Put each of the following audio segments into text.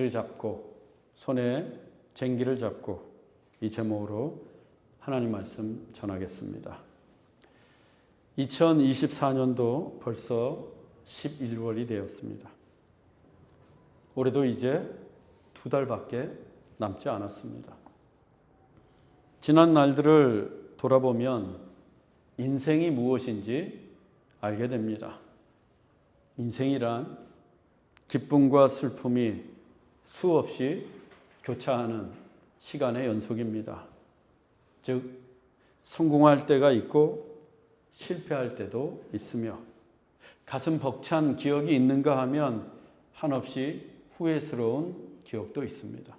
쟁기를 잡고, 손에 쟁기를 잡고, 이 제목으로 하나님 말씀 전하겠습니다. 2024년도 벌써 11월이 되었습니다. 올해도 이제 2달밖에 남지 않았습니다. 지난 날들을 돌아보면 인생이 무엇인지 알게 됩니다. 인생이란 기쁨과 슬픔이 수없이 교차하는 시간의 연속입니다. 즉, 성공할 때가 있고 실패할 때도 있으며, 가슴 벅찬 기억이 있는가 하면 한없이 후회스러운 기억도 있습니다.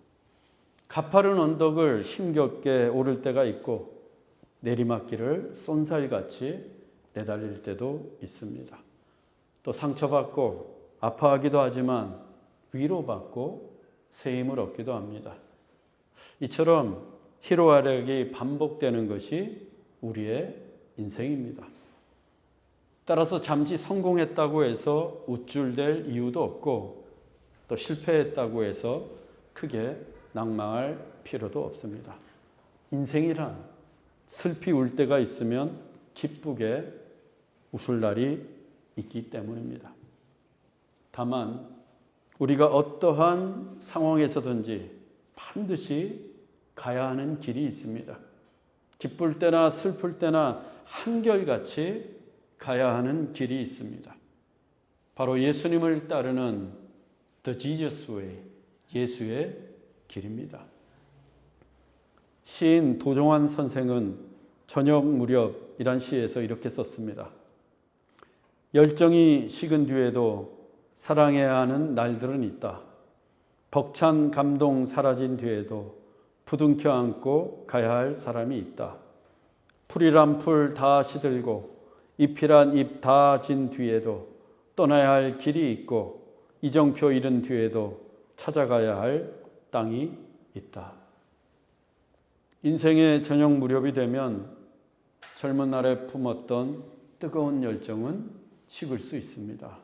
가파른 언덕을 힘겹게 오를 때가 있고 내리막길을 쏜살같이 내달릴 때도 있습니다. 또 상처받고 아파하기도 하지만 위로받고 새 힘을 얻기도 합니다. 이처럼 희로애락이 반복되는 것이 우리의 인생입니다. 따라서 잠시 성공했다고 해서 우쭐댈 이유도 없고, 또 실패했다고 해서 크게 낭망할 필요도 없습니다. 인생이란 슬피 울 때가 있으면 기쁘게 웃을 날이 있기 때문입니다. 다만 우리가 어떠한 상황에서든지 반드시 가야 하는 길이 있습니다. 기쁠 때나 슬플 때나 한결같이 가야 하는 길이 있습니다. 바로 예수님을 따르는 The Jesus Way, 예수의 길입니다. 시인 도종환 선생은 저녁 무렵이란 시에서 이렇게 썼습니다. 열정이 식은 뒤에도 사랑해야 하는 날들은 있다. 벅찬 감동 사라진 뒤에도 부둥켜 안고 가야 할 사람이 있다. 풀이란 풀 다 시들고 잎이란 잎 다 진 뒤에도 떠나야 할 길이 있고, 이정표 잃은 뒤에도 찾아가야 할 땅이 있다. 인생의 저녁 무렵이 되면 젊은 날에 품었던 뜨거운 열정은 식을 수 있습니다.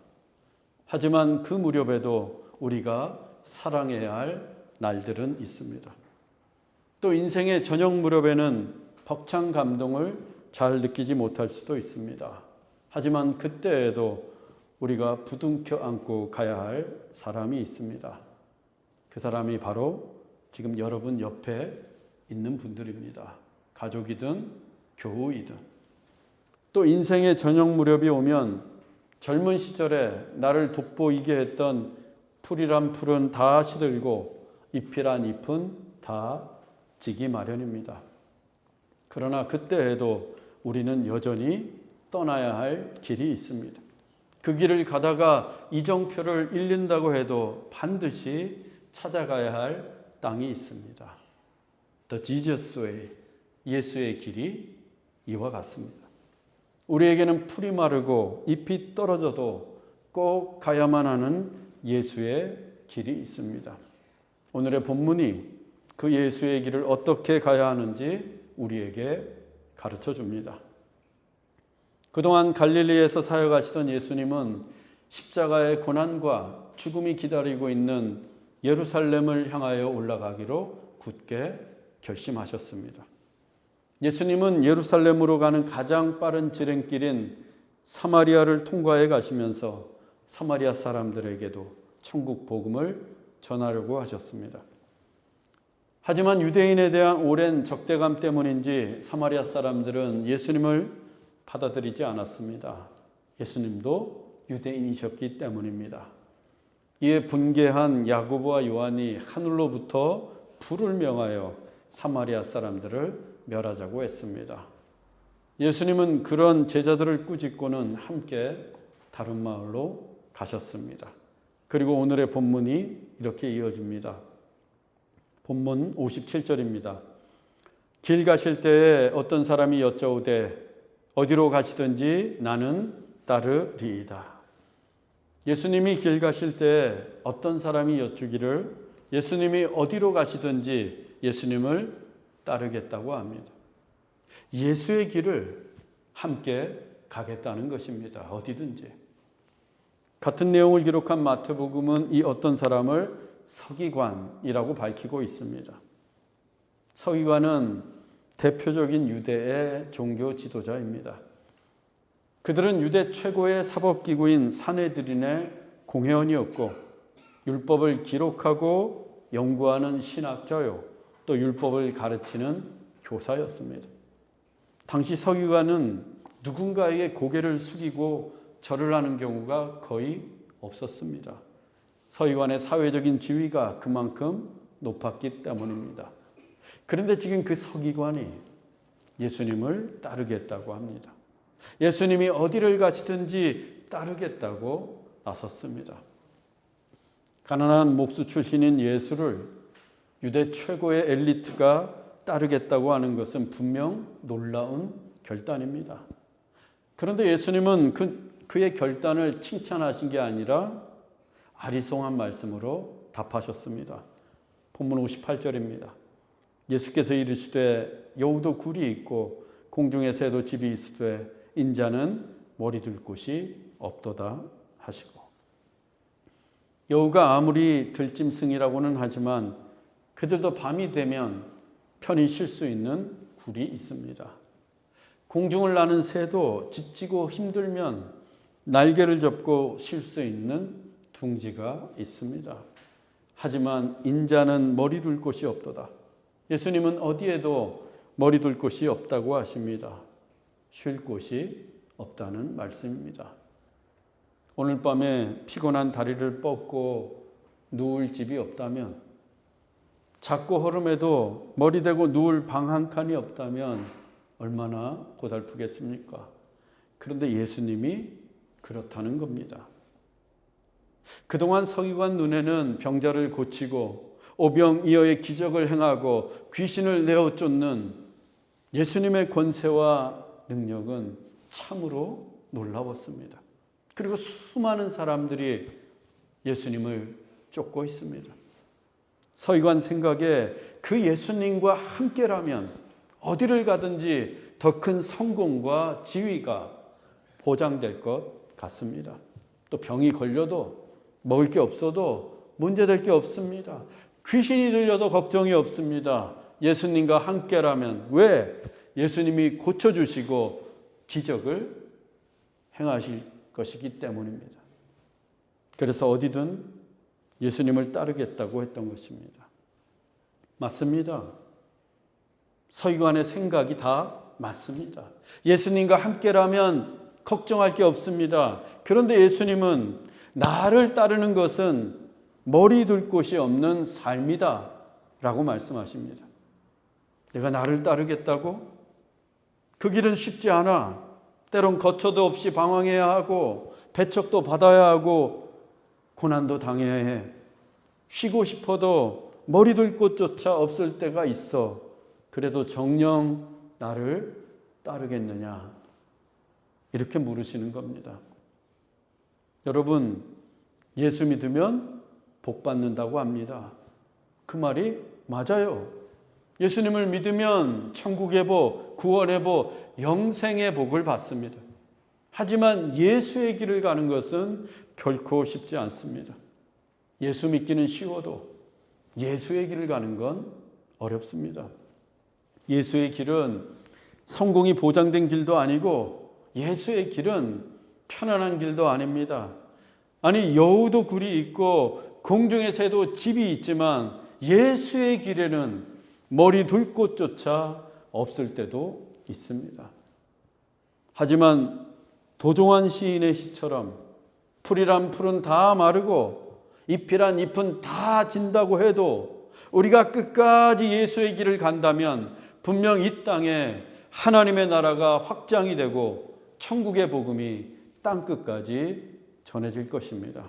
하지만 그 무렵에도 우리가 사랑해야 할 날들은 있습니다. 또 인생의 저녁 무렵에는 벅찬 감동을 잘 느끼지 못할 수도 있습니다. 하지만 그때에도 우리가 부둥켜 안고 가야 할 사람이 있습니다. 그 사람이 바로 지금 여러분 옆에 있는 분들입니다. 가족이든 교우이든. 또 인생의 저녁 무렵이 오면 젊은 시절에 나를 돋보이게 했던 풀이란 풀은 다 시들고 잎이란 잎은 다 지기 마련입니다. 그러나 그때에도 우리는 여전히 떠나야 할 길이 있습니다. 그 길을 가다가 이정표를 잃는다고 해도 반드시 찾아가야 할 땅이 있습니다. The Jesus Way, 예수의 길이 이와 같습니다. 우리에게는 풀이 마르고 잎이 떨어져도 꼭 가야만 하는 예수의 길이 있습니다. 오늘의 본문이 그 예수의 길을 어떻게 가야 하는지 우리에게 가르쳐 줍니다. 그동안 갈릴리에서 사역하시던 예수님은 십자가의 고난과 죽음이 기다리고 있는 예루살렘을 향하여 올라가기로 굳게 결심하셨습니다. 예수님은 예루살렘으로 가는 가장 빠른 지름길인 사마리아를 통과해 가시면서 사마리아 사람들에게도 천국 복음을 전하려고 하셨습니다. 하지만 유대인에 대한 오랜 적대감 때문인지 사마리아 사람들은 예수님을 받아들이지 않았습니다. 예수님도 유대인이셨기 때문입니다. 이에 분개한 야고보와 요한이 하늘로부터 불을 명하여 사마리아 사람들을 멸하자고 했습니다. 예수님은 그런 제자들을 꾸짖고는 함께 다른 마을로 가셨습니다. 그리고 오늘의 본문이 이렇게 이어집니다. 본문 57절입니다. 길 가실 때에 어떤 사람이 여쭤오되 어디로 가시든지 나는 따르리이다. 예수님이 길 가실 때 어떤 사람이 여쭈기를 예수님이 어디로 가시든지 예수님을 따르겠다고 합니다. 예수의 길을 함께 가겠다는 것입니다. 어디든지. 같은 내용을 기록한 마태복음은 이 어떤 사람을 서기관이라고 밝히고 있습니다. 서기관은 대표적인 유대의 종교 지도자입니다. 그들은 유대 최고의 사법기구인 산헤드린의 공회원이었고 율법을 기록하고 연구하는 신학자요, 또 율법을 가르치는 교사였습니다. 당시 서기관은 누군가에게 고개를 숙이고 절을 하는 경우가 거의 없었습니다. 서기관의 사회적인 지위가 그만큼 높았기 때문입니다. 그런데 지금 그 서기관이 예수님을 따르겠다고 합니다. 예수님이 어디를 가시든지 따르겠다고 나섰습니다. 가난한 목수 출신인 예수를 유대 최고의 엘리트가 따르겠다고 하는 것은 분명 놀라운 결단입니다. 그런데 예수님은 그의 결단을 칭찬하신 게 아니라 아리송한 말씀으로 답하셨습니다. 본문 58절입니다. 예수께서 이르시되 여우도 굴이 있고 공중에 새도 집이 있으되 인자는 머리 둘 곳이 없도다 하시고, 여우가 아무리 들짐승이라고는 하지만 그들도 밤이 되면 편히 쉴 수 있는 굴이 있습니다. 공중을 나는 새도 지치고 힘들면 날개를 접고 쉴 수 있는 둥지가 있습니다. 하지만 인자는 머리 둘 곳이 없도다. 예수님은 어디에도 머리 둘 곳이 없다고 하십니다. 쉴 곳이 없다는 말씀입니다. 오늘 밤에 피곤한 다리를 뻗고 누울 집이 없다면, 작고 허름해도 머리 대고 누울 방 한 칸이 없다면 얼마나 고달프겠습니까? 그런데 예수님이 그렇다는 겁니다. 그동안 서기관 눈에는 병자를 고치고 오병이어의 기적을 행하고 귀신을 내어 쫓는 예수님의 권세와 능력은 참으로 놀라웠습니다. 그리고 수많은 사람들이 예수님을 쫓고 있습니다. 서기관 생각에 그 예수님과 함께라면 어디를 가든지 더 큰 성공과 지위가 보장될 것 같습니다. 또 병이 걸려도 먹을 게 없어도 문제될 게 없습니다. 귀신이 들려도 걱정이 없습니다. 예수님과 함께라면. 왜? 예수님이 고쳐주시고 기적을 행하실 것이기 때문입니다. 그래서 어디든 예수님을 따르겠다고 했던 것입니다. 맞습니다. 서기관의 생각이 다 맞습니다. 예수님과 함께라면 걱정할 게 없습니다. 그런데 예수님은 나를 따르는 것은 머리 둘 곳이 없는 삶이다 라고 말씀하십니다. 내가 나를 따르겠다고? 그 길은 쉽지 않아. 때론 거처도 없이 방황해야 하고 배척도 받아야 하고 고난도 당해야 해. 쉬고 싶어도 머리 둘 곳조차 없을 때가 있어. 그래도 정녕 나를 따르겠느냐? 이렇게 물으시는 겁니다. 여러분, 예수 믿으면 복 받는다고 합니다. 그 말이 맞아요. 예수님을 믿으면 천국의 복, 구원의 복, 영생의 복을 받습니다. 하지만 예수의 길을 가는 것은 결코 쉽지 않습니다. 예수 믿기는 쉬워도 예수의 길을 가는 건 어렵습니다. 예수의 길은 성공이 보장된 길도 아니고 예수의 길은 편안한 길도 아닙니다. 아니, 여우도 굴이 있고 공중의 새도 집이 있지만 예수의 길에는 머리 둘 곳조차 없을 때도 있습니다. 하지만 도종환 시인의 시처럼 풀이란 풀은 다 마르고 잎이란 잎은 다 진다고 해도 우리가 끝까지 예수의 길을 간다면 분명 이 땅에 하나님의 나라가 확장이 되고 천국의 복음이 땅끝까지 전해질 것입니다.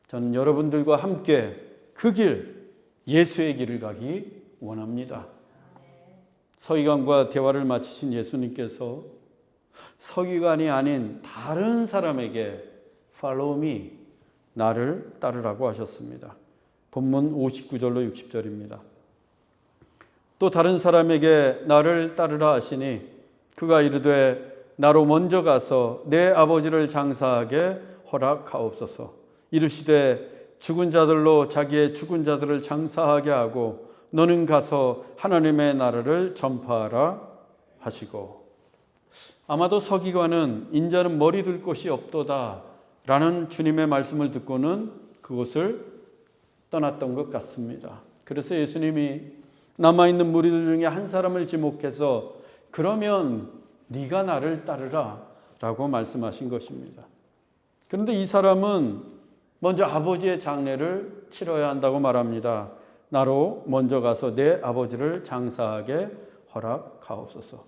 저는 여러분들과 함께 그 길, 예수의 길을 가기 원합니다. 서기관과 대화를 마치신 예수님께서 서기관이 아닌 다른 사람에게 Follow me, 나를 따르라고 하셨습니다. 본문 59절로 60절입니다. 또 다른 사람에게 나를 따르라 하시니 그가 이르되 나로 먼저 가서 내 아버지를 장사하게 허락하옵소서. 이르시되 죽은 자들로 자기의 죽은 자들을 장사하게 하고 너는 가서 하나님의 나라를 전파하라 하시고. 아마도 서기관은 인자는 머리 둘 곳이 없도다 라는 주님의 말씀을 듣고는 그곳을 떠났던 것 같습니다. 그래서 예수님이 남아있는 무리들 중에 한 사람을 지목해서 그러면 네가 나를 따르라 라고 말씀하신 것입니다. 그런데 이 사람은 먼저 아버지의 장례를 치러야 한다고 말합니다. 나로 먼저 가서 내 아버지를 장사하게 허락하옵소서.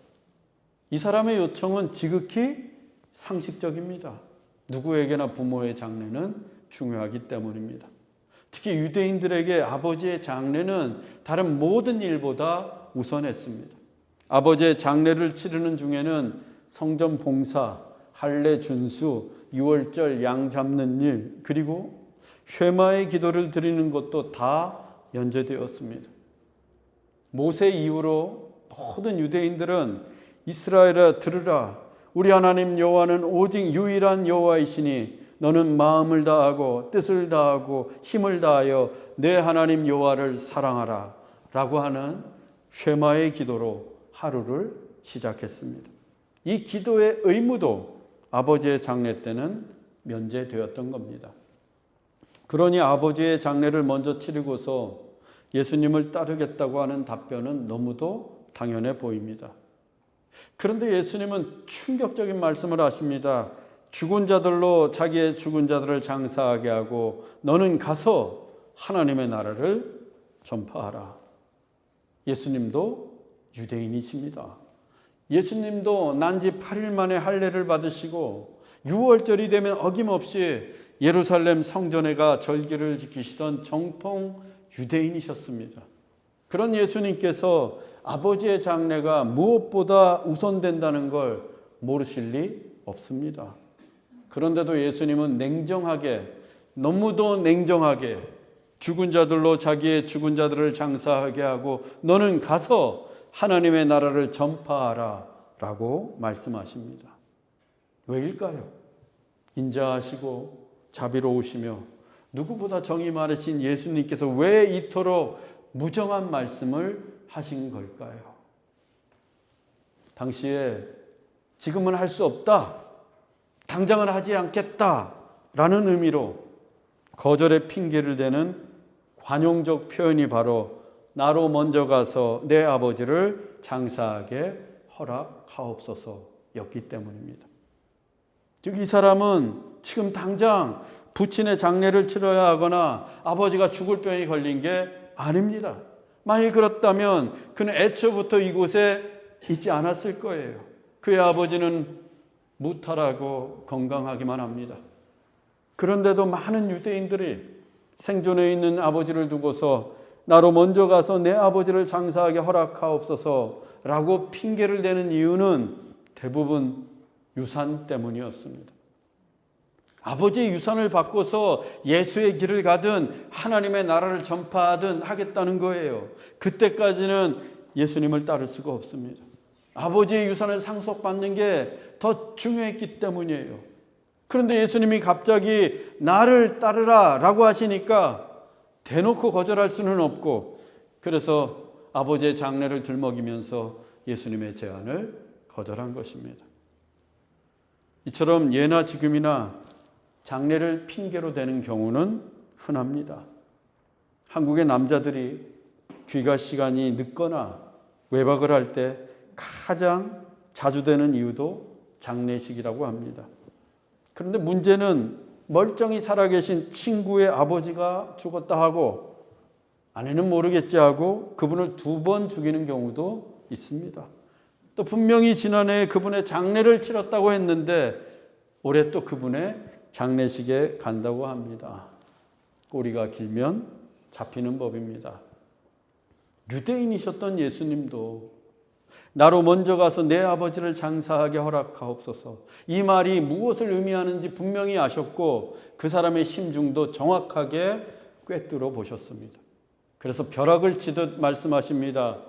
이 사람의 요청은 지극히 상식적입니다. 누구에게나 부모의 장례는 중요하기 때문입니다. 특히 유대인들에게 아버지의 장례는 다른 모든 일보다 우선했습니다. 아버지의 장례를 치르는 중에는 성전 봉사, 할례 준수, 유월절 양 잡는 일, 그리고 쉐마의 기도를 드리는 것도 다 연재되었습니다. 모세 이후로 모든 유대인들은 이스라엘아 들으라, 우리 하나님 여호와는 오직 유일한 여호와이시니 너는 마음을 다하고 뜻을 다하고 힘을 다하여 내 하나님 여호와를 사랑하라 라고 하는 쉐마의 기도로 하루를 시작했습니다. 이 기도의 의무도 아버지의 장례 때는 면제되었던 겁니다. 그러니 아버지의 장례를 먼저 치르고서 예수님을 따르겠다고 하는 답변은 너무도 당연해 보입니다. 그런데 예수님은 충격적인 말씀을 하십니다. 죽은 자들로 자기의 죽은 자들을 장사하게 하고 너는 가서 하나님의 나라를 전파하라. 예수님도 유대인이십니다. 예수님도 난지 8일 만에 할례를 받으시고 6월절이 되면 어김없이 예루살렘 성전에 가 절기를 지키시던 정통 유대인이셨습니다. 그런 예수님께서 아버지의 장례가 무엇보다 우선된다는 걸 모르실 리 없습니다. 그런데도 예수님은 냉정하게, 너무도 냉정하게 죽은 자들로 자기의 죽은 자들을 장사하게 하고 너는 가서 하나님의 나라를 전파하라 라고 말씀하십니다. 왜일까요? 인자하시고 자비로우시며 누구보다 정이 많으신 예수님께서 왜 이토록 무정한 말씀을 하신 걸까요? 당시에 지금은 할 수 없다, 당장은 하지 않겠다 라는 의미로 거절의 핑계를 대는 관용적 표현이 바로 나로 먼저 가서 내 아버지를 장사하게 허락하옵소서였기 때문입니다. 즉 이 사람은 지금 당장 부친의 장례를 치러야 하거나 아버지가 죽을 병이 걸린 게 아닙니다. 만일 그렇다면 그는 애초부터 이곳에 있지 않았을 거예요. 그의 아버지는 무탈하고 건강하기만 합니다. 그런데도 많은 유대인들이 생존해 있는 아버지를 두고서 나로 먼저 가서 내 아버지를 장사하게 허락하옵소서라고 핑계를 대는 이유는 대부분 유산 때문이었습니다. 아버지의 유산을 바꿔서 예수의 길을 가든 하나님의 나라를 전파하든 하겠다는 거예요. 그때까지는 예수님을 따를 수가 없습니다. 아버지의 유산을 상속받는 게 더 중요했기 때문이에요. 그런데 예수님이 갑자기 나를 따르라 라고 하시니까 대놓고 거절할 수는 없고, 그래서 아버지의 장례를 들먹이면서 예수님의 제안을 거절한 것입니다. 이처럼 예나 지금이나 장례를 핑계로 대는 경우는 흔합니다. 한국의 남자들이 귀가 시간이 늦거나 외박을 할 때 가장 자주 되는 이유도 장례식이라고 합니다. 그런데 문제는 멀쩡히 살아계신 친구의 아버지가 죽었다 하고 아내는 모르겠지 하고 그분을 2번 죽이는 경우도 있습니다. 또 분명히 지난해에 그분의 장례를 치렀다고 했는데 올해 또 그분의 장례식에 간다고 합니다. 꼬리가 길면 잡히는 법입니다. 유대인이셨던 예수님도 나로 먼저 가서 내 아버지를 장사하게 허락하옵소서, 이 말이 무엇을 의미하는지 분명히 아셨고 그 사람의 심중도 정확하게 꿰뚫어 보셨습니다. 그래서 벼락을 치듯 말씀하십니다.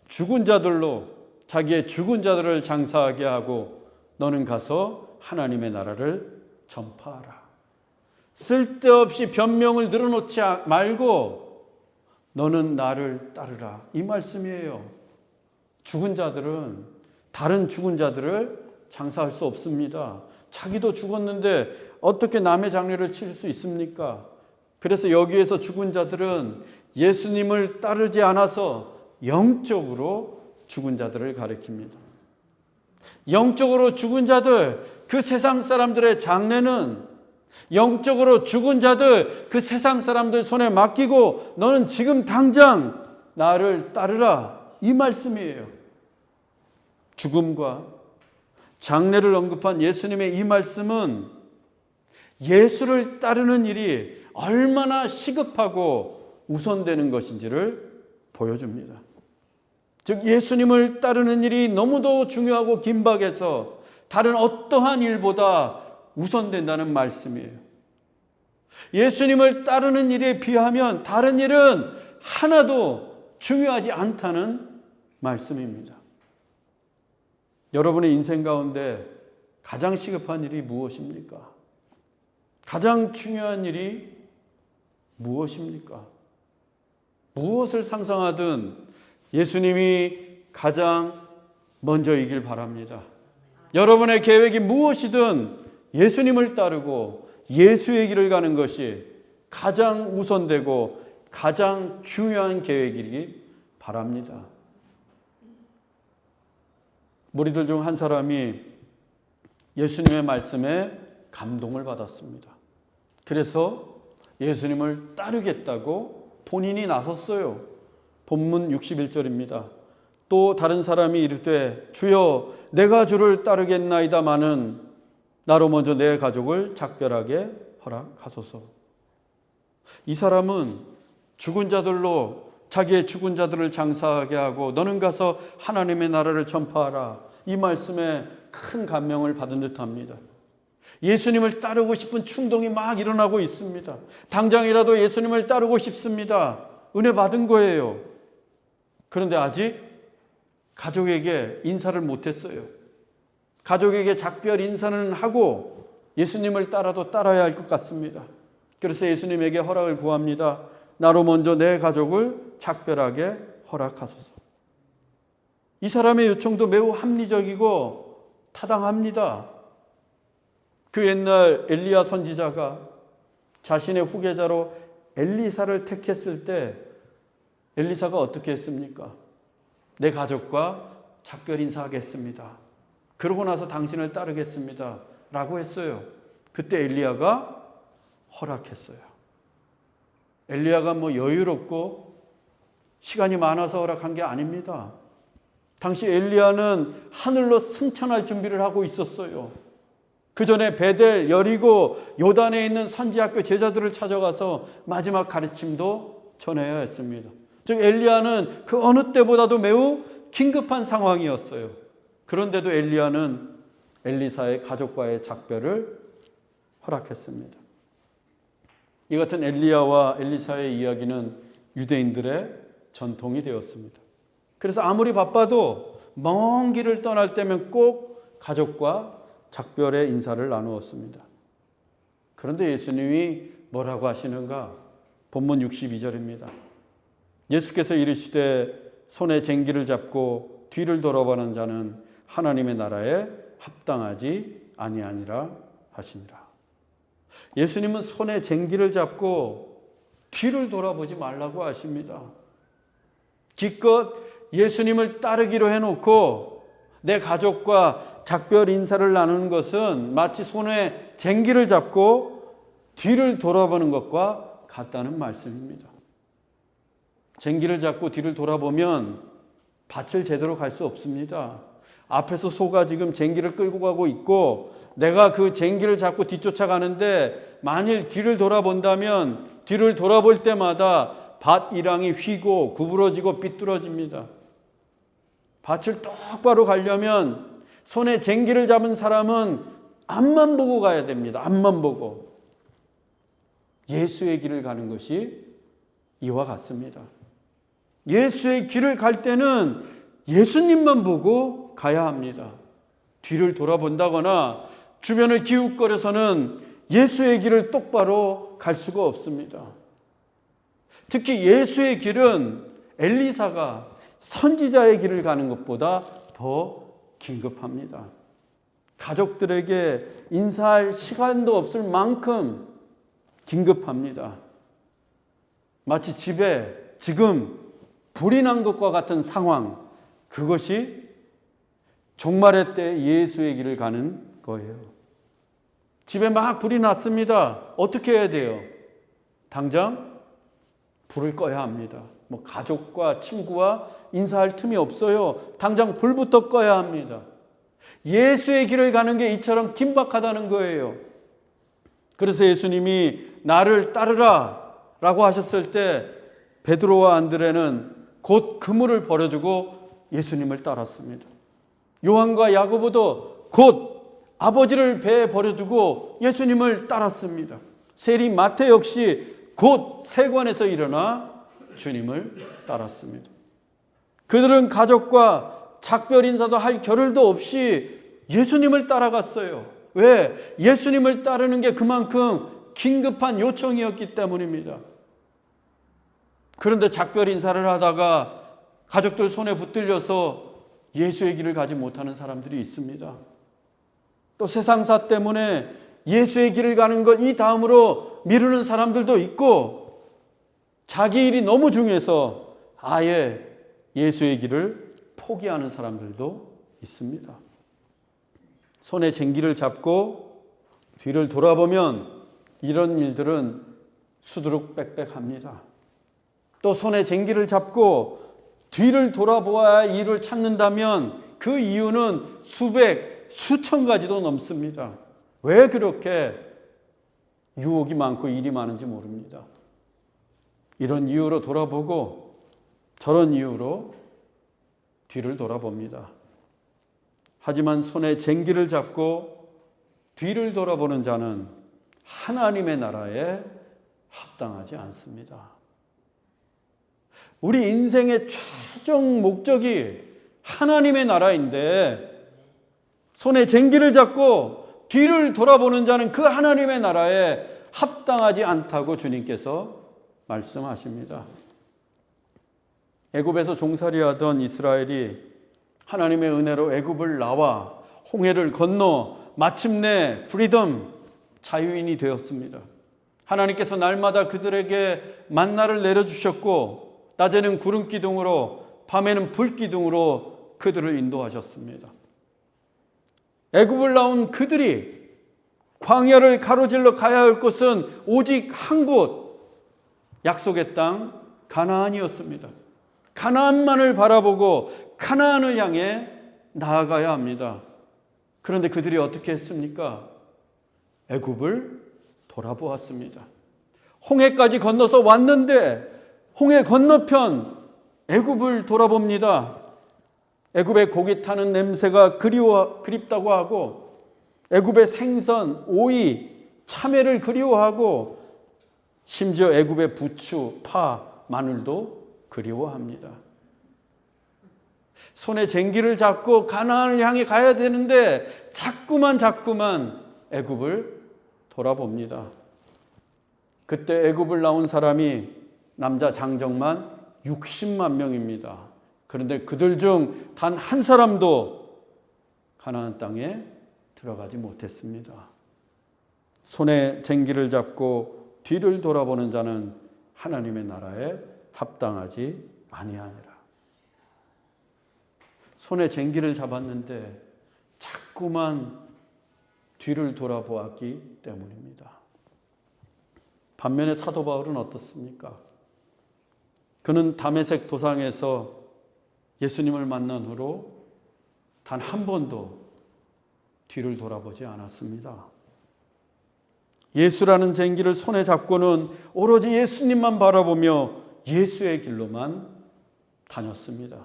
죽은 자들로 자기의 죽은 자들을 장사하게 하고 너는 가서 하나님의 나라를 전파하라. 쓸데없이 변명을 늘어놓지 말고 너는 나를 따르라. 이 말씀이에요. 죽은 자들은 다른 죽은 자들을 장사할 수 없습니다. 자기도 죽었는데 어떻게 남의 장례를 치를 수 있습니까? 그래서 여기에서 죽은 자들은 예수님을 따르지 않아서 영적으로 죽은 자들을 가리킵니다. 영적으로 죽은 자들, 그 세상 사람들의 장례는 영적으로 죽은 자들, 그 세상 사람들 손에 맡기고 너는 지금 당장 나를 따르라. 이 말씀이에요. 죽음과 장례를 언급한 예수님의 이 말씀은 예수를 따르는 일이 얼마나 시급하고 우선되는 것인지를 보여줍니다. 즉 예수님을 따르는 일이 너무도 중요하고 긴박해서 다른 어떠한 일보다 우선된다는 말씀이에요. 예수님을 따르는 일에 비하면 다른 일은 하나도 중요하지 않다는 말씀입니다. 여러분의 인생 가운데 가장 시급한 일이 무엇입니까? 가장 중요한 일이 무엇입니까? 무엇을 상상하든 예수님이 가장 먼저이길 바랍니다. 여러분의 계획이 무엇이든 예수님을 따르고 예수의 길을 가는 것이 가장 우선되고 가장 중요한 계획이길 바랍니다. 무리들 중 한 사람이 예수님의 말씀에 감동을 받았습니다. 그래서 예수님을 따르겠다고 본인이 나섰어요. 본문 61절입니다. 또 다른 사람이 이르되 주여 내가 주를 따르겠나이다마는 나로 먼저 내 가족을 작별하게 허락하소서. 이 사람은 죽은 자들로 자기의 죽은 자들을 장사하게 하고 너는 가서 하나님의 나라를 전파하라. 이 말씀에 큰 감명을 받은 듯합니다. 예수님을 따르고 싶은 충동이 막 일어나고 있습니다. 당장이라도 예수님을 따르고 싶습니다. 은혜 받은 거예요. 그런데 아직 가족에게 인사를 못했어요. 가족에게 작별 인사는 하고 예수님을 따라도 따라야 할 것 같습니다. 그래서 예수님에게 허락을 구합니다. 나로 먼저 내 가족을 작별하게 허락하소서. 이 사람의 요청도 매우 합리적이고 타당합니다. 그 옛날 엘리야 선지자가 자신의 후계자로 엘리사를 택했을 때 엘리사가 어떻게 했습니까? 내 가족과 작별 인사하겠습니다. 그러고 나서 당신을 따르겠습니다. 라고 했어요. 그때 엘리야가 허락했어요. 엘리야가 여유롭고 시간이 많아서 허락한 게 아닙니다. 당시 엘리야는 하늘로 승천할 준비를 하고 있었어요. 그 전에 베델, 여리고, 요단에 있는 선지학교 제자들을 찾아가서 마지막 가르침도 전해야 했습니다. 즉 엘리야는 그 어느 때보다도 매우 긴급한 상황이었어요. 그런데도 엘리야는 엘리사의 가족과의 작별을 허락했습니다. 이 같은 엘리야와 엘리사의 이야기는 유대인들의 전통이 되었습니다. 그래서 아무리 바빠도 먼 길을 떠날 때면 꼭 가족과 작별의 인사를 나누었습니다. 그런데 예수님이 뭐라고 하시는가? 본문 62절입니다. 예수께서 이르시되 손에 쟁기를 잡고 뒤를 돌아보는 자는 하나님의 나라에 합당하지 아니하니라 하시니라. 예수님은 손에 쟁기를 잡고 뒤를 돌아보지 말라고 하십니다. 기껏 예수님을 따르기로 해놓고 내 가족과 작별 인사를 나누는 것은 마치 손에 쟁기를 잡고 뒤를 돌아보는 것과 같다는 말씀입니다. 쟁기를 잡고 뒤를 돌아보면 밭을 제대로 갈 수 없습니다. 앞에서 소가 지금 쟁기를 끌고 가고 있고 내가 그 쟁기를 잡고 뒤쫓아가는데 만일 뒤를 돌아본다면 뒤를 돌아볼 때마다 밭 일항이 휘고 구부러지고 삐뚤어집니다. 밭을 똑바로 가려면 손에 쟁기를 잡은 사람은 앞만 보고 가야 됩니다. 앞만 보고. 예수의 길을 가는 것이 이와 같습니다. 예수의 길을 갈 때는 예수님만 보고 가야 합니다. 뒤를 돌아본다거나 주변을 기웃거려서는 예수의 길을 똑바로 갈 수가 없습니다. 특히 예수의 길은 엘리사가 선지자의 길을 가는 것보다 더 긴급합니다. 가족들에게 인사할 시간도 없을 만큼 긴급합니다. 마치 집에 지금 불이 난 것과 같은 상황, 그것이 종말의 때 예수의 길을 가는 거예요. 집에 막 불이 났습니다. 어떻게 해야 돼요? 당장 불을 꺼야 합니다. 뭐 가족과 친구와 인사할 틈이 없어요. 당장 불부터 꺼야 합니다. 예수의 길을 가는 게 이처럼 긴박하다는 거예요. 그래서 예수님이 나를 따르라 라고 하셨을 때 베드로와 안드레는 곧 그물을 버려두고 예수님을 따랐습니다. 요한과 야고보도 곧 아버지를 배에 버려두고 예수님을 따랐습니다. 세리 마태 역시 곧 세관에서 일어나 주님을 따랐습니다. 그들은 가족과 작별 인사도 할 겨를도 없이 예수님을 따라갔어요. 왜? 예수님을 따르는 게 그만큼 긴급한 요청이었기 때문입니다. 그런데 작별 인사를 하다가 가족들 손에 붙들려서 예수의 길을 가지 못하는 사람들이 있습니다. 또 세상사 때문에 예수의 길을 가는 걸 이 다음으로 미루는 사람들도 있고, 자기 일이 너무 중요해서 아예 예수의 길을 포기하는 사람들도 있습니다. 손에 쟁기를 잡고 뒤를 돌아보면 이런 일들은 수두룩빽빽합니다. 또 손에 쟁기를 잡고 뒤를 돌아보아야 이유를 찾는다면 그 이유는 수백, 수천 가지도 넘습니다. 왜 그렇게 유혹이 많고 일이 많은지 모릅니다. 이런 이유로 돌아보고 저런 이유로 뒤를 돌아봅니다. 하지만 손에 쟁기를 잡고 뒤를 돌아보는 자는 하나님의 나라에 합당하지 않습니다. 우리 인생의 최종 목적이 하나님의 나라인데 손에 쟁기를 잡고 뒤를 돌아보는 자는 그 하나님의 나라에 합당하지 않다고 주님께서 말씀하십니다. 애굽에서 종살이하던 이스라엘이 하나님의 은혜로 애굽을 나와 홍해를 건너 마침내 프리덤, 자유인이 되었습니다. 하나님께서 날마다 그들에게 만나를 내려주셨고 낮에는 구름 기둥으로 밤에는 불 기둥으로 그들을 인도하셨습니다. 애굽을 나온 그들이 광야를 가로질러 가야 할 곳은 오직 한 곳, 약속의 땅 가나안이었습니다. 가나안만을 바라보고 가나안을 향해 나아가야 합니다. 그런데 그들이 어떻게 했습니까? 애굽을 돌아보았습니다. 홍해까지 건너서 왔는데 홍해 건너편 애굽을 돌아봅니다. 애굽의 고기 타는 냄새가 그립다고 하고 애굽의 생선, 오이, 참외를 그리워하고 심지어 애굽의 부추, 파, 마늘도 그리워합니다. 손에 쟁기를 잡고 가나안을 향해 가야 되는데 자꾸만 애굽을 돌아봅니다. 그때 애굽을 나온 사람이 남자 장정만 60만 명입니다. 그런데 그들 중 단 한 사람도 가나안 땅에 들어가지 못했습니다. 손에 쟁기를 잡고 뒤를 돌아보는 자는 하나님의 나라에 합당하지 아니하니라. 손에 쟁기를 잡았는데 자꾸만 뒤를 돌아보았기 때문입니다. 반면에 사도 바울은 어떻습니까? 그는 다메섹 도상에서 예수님을 만난 후로 단 한 번도 뒤를 돌아보지 않았습니다. 예수라는 쟁기를 손에 잡고는 오로지 예수님만 바라보며 예수의 길로만 다녔습니다.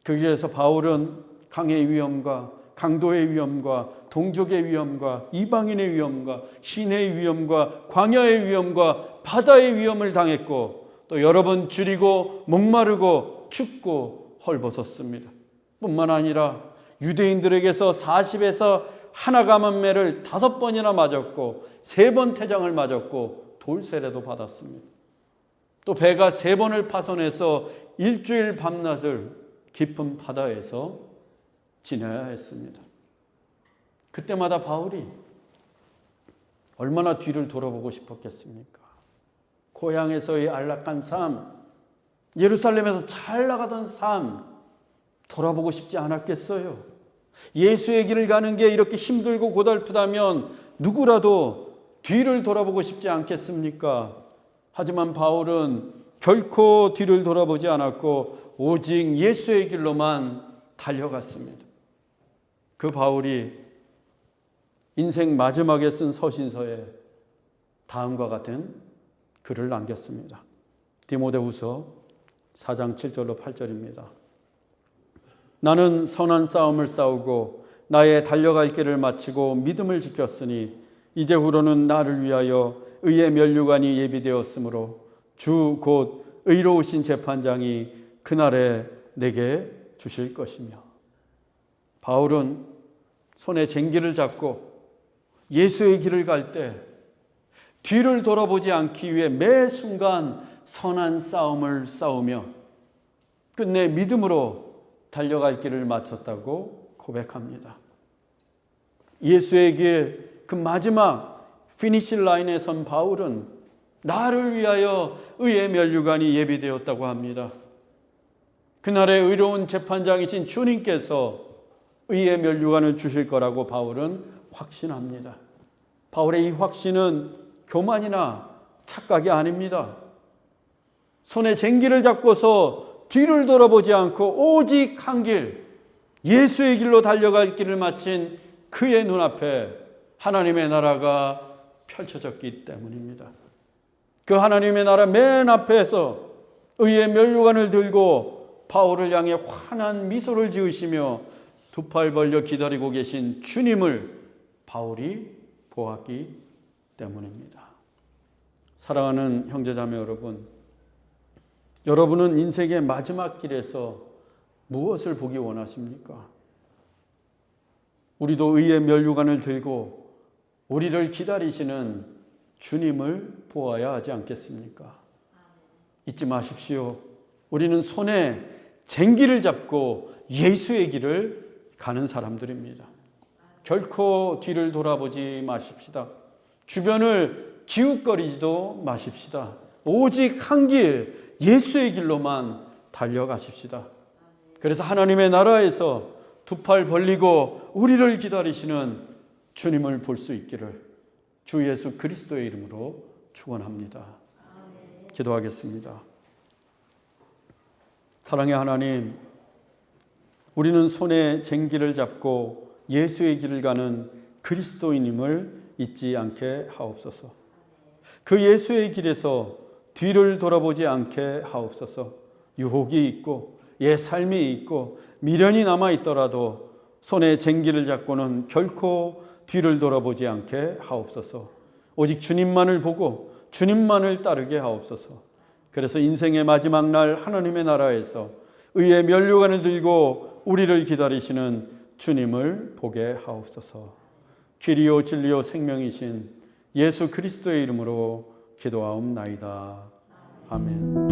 그 길에서 바울은 강의 위험과 강도의 위험과 동족의 위험과 이방인의 위험과 시내의 위험과 광야의 위험과 바다의 위험을 당했고 또 여러 번 줄이고 목마르고 춥고 헐벗었습니다. 뿐만 아니라 유대인들에게서 40에서 하나 감은 매를 5번이나 맞았고 3번 태장을 맞았고 돌세례도 받았습니다. 또 배가 3번을 파손해서 일주일 밤낮을 깊은 바다에서 지내야 했습니다. 그때마다 바울이 얼마나 뒤를 돌아보고 싶었겠습니까? 고향에서의 안락한 삶, 예루살렘에서 잘 나가던 삶 돌아보고 싶지 않았겠어요? 예수의 길을 가는 게 이렇게 힘들고 고달프다면 누구라도 뒤를 돌아보고 싶지 않겠습니까? 하지만 바울은 결코 뒤를 돌아보지 않았고 오직 예수의 길로만 달려갔습니다. 그 바울이 인생 마지막에 쓴 서신서에 다음과 같은 글을 남겼습니다. 디모데후서 4장 7절로 8절입니다. 나는 선한 싸움을 싸우고 나의 달려갈 길을 마치고 믿음을 지켰으니 이제후로는 나를 위하여 의의 면류관이 예비되었으므로 주 곧 의로우신 재판장이 그날에 내게 주실 것이며. 바울은 손에 쟁기를 잡고 예수의 길을 갈 때 뒤를 돌아보지 않기 위해 매 순간 선한 싸움을 싸우며 끝내 믿음으로 달려갈 길을 마쳤다고 고백합니다. 예수의 길, 그 마지막 피니시 라인에 선 바울은 나를 위하여 의의 면류관이 예비되었다고 합니다. 그날의 의로운 재판장이신 주님께서 의의 면류관을 주실 거라고 바울은 확신합니다. 바울의 이 확신은 교만이나 착각이 아닙니다. 손에 쟁기를 잡고서 뒤를 돌아보지 않고 오직 한 길, 예수의 길로 달려갈 길을 마친 그의 눈앞에 하나님의 나라가 펼쳐졌기 때문입니다. 그 하나님의 나라 맨 앞에서 의의 면류관을 들고 바울을 향해 환한 미소를 지으시며 두 팔 벌려 기다리고 계신 주님을 바울이 보았기 때문입니다. 사랑하는 형제자매 여러분, 여러분은 인생의 마지막 길에서 무엇을 보기 원하십니까? 우리도 의의 면류관을 들고 우리를 기다리시는 주님을 보아야 하지 않겠습니까? 잊지 마십시오. 우리는 손에 쟁기를 잡고 예수의 길을 가는 사람들입니다. 결코 뒤를 돌아보지 마십시다. 주변을 기웃거리지도 마십시다. 오직 한 길, 예수의 길로만 달려가십시다. 그래서 하나님의 나라에서 두 팔 벌리고 우리를 기다리시는 주님을 볼 수 있기를 주 예수 그리스도의 이름으로 축원합니다. 기도하겠습니다. 사랑의 하나님, 우리는 손에 쟁기를 잡고 예수의 길을 가는 그리스도인임을 잊지 않게 하옵소서. 그 예수의 길에서 뒤를 돌아보지 않게 하옵소서. 유혹이 있고 옛 삶이 있고 미련이 남아 있더라도 손에 쟁기를 잡고는 결코 뒤를 돌아보지 않게 하옵소서. 오직 주님만을 보고 주님만을 따르게 하옵소서. 그래서 인생의 마지막 날 하나님의 나라에서 의의 면류관을 들고 우리를 기다리시는 주님을 보게 하옵소서. 길이요 진리요 생명이신 예수 그리스도의 이름으로 기도하옵나이다. 아멘.